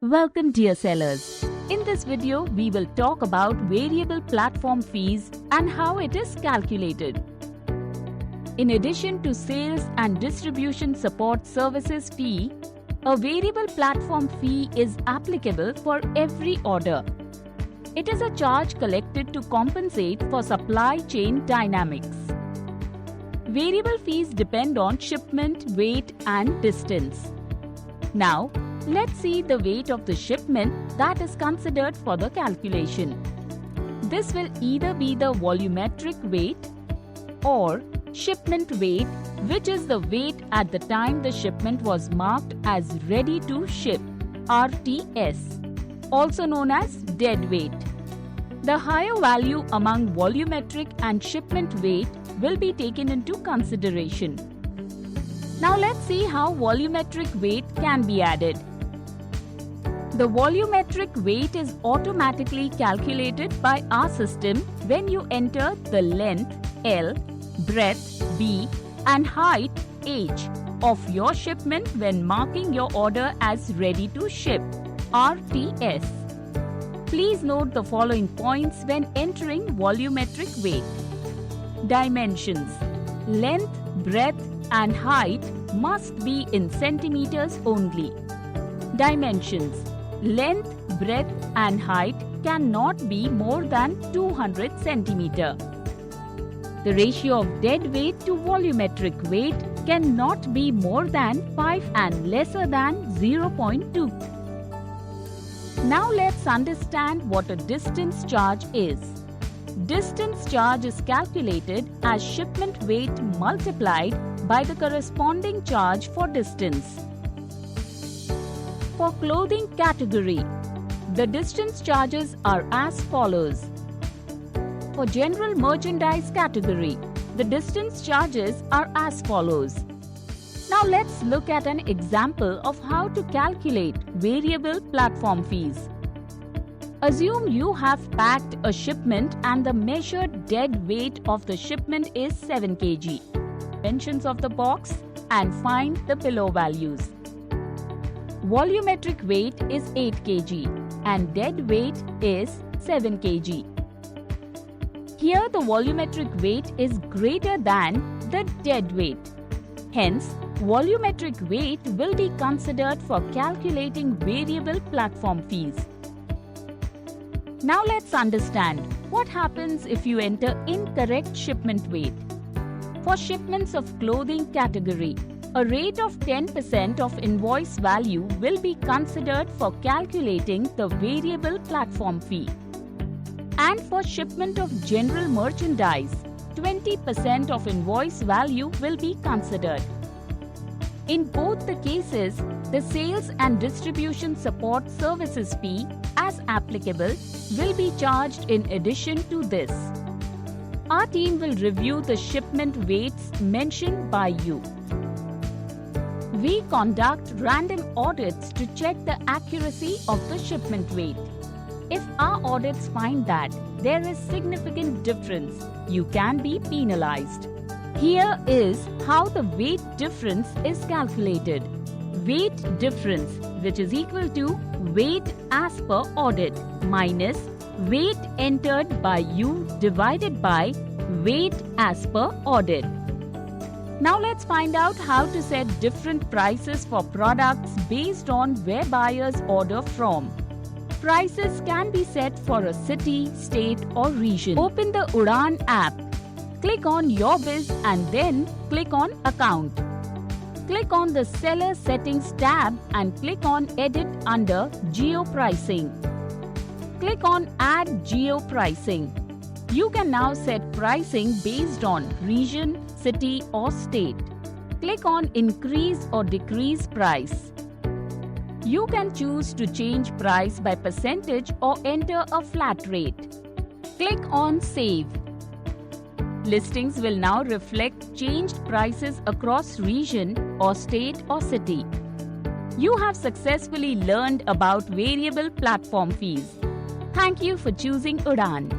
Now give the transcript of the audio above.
Welcome dear sellers. In this video, we will talk about variable platform fees and how it is calculated. In addition to sales and distribution support services fee, a variable platform fee is applicable for every order. It is a charge collected to compensate for supply chain dynamics. Variable fees depend on shipment, weight and distance. Now, let's see the weight of the shipment that is considered for the calculation. This will either be the volumetric weight or shipment weight, which is the weight at the time the shipment was marked as ready to ship, RTS, also known as dead weight. The higher value among volumetric and shipment weight will be taken into consideration. Now let's see how volumetric weight can be added. The volumetric weight is automatically calculated by our system when you enter the length L, breadth B and height H of your shipment when marking your order as ready to ship, RTS. Please note the following points when entering volumetric weight. Dimensions: length, breadth and height must be in centimeters only. Dimensions: length, breadth and height cannot be more than 200 cm. The ratio of dead weight to volumetric weight cannot be more than 5 and lesser than 0.2. Now let's understand what a distance charge is. Distance charge is calculated as shipment weight multiplied by the corresponding charge for distance. For clothing category, the distance charges are as follows. For general merchandise category, the distance charges are as follows. Now let's look at an example of how to calculate variable platform fees. Assume you have packed a shipment and the measured dead weight of the shipment is 7 kg. Dimensions of the box and find the below values. Volumetric weight is 8 kg and dead weight is 7 kg. Here the volumetric weight is greater than the dead weight. Hence, volumetric weight will be considered for calculating variable platform fees. Now let's understand what happens if you enter incorrect shipment weight. For shipments of clothing category, a rate of 10% of invoice value will be considered for calculating the variable platform fee. And for shipment of general merchandise, 20% of invoice value will be considered. In both the cases, the sales and distribution support services fee as applicable will be charged in addition to this. Our team will review the shipment weights mentioned by you. We conduct random audits to check the accuracy of the shipment weight. If our audits find that there is significant difference, you can be penalized. Here is how the weight difference is calculated. Weight difference, which is equal to weight as per audit minus weight entered by you divided by weight as per audit. Now let's find out how to set different prices for products based on where buyers order from. Prices can be set for a city, state or region. Open the Udaan app. Click on Your Biz and then click on Account. Click on the Seller Settings tab and click on Edit under Geo Pricing. Click on Add Geo Pricing. You can now set pricing based on region, city or state. Click on Increase or Decrease Price. You can choose to change price by percentage or enter a flat rate. Click on Save. Listings will now reflect changed prices across region or state or city. You have successfully learned about variable platform fees. Thank you for choosing Udaan.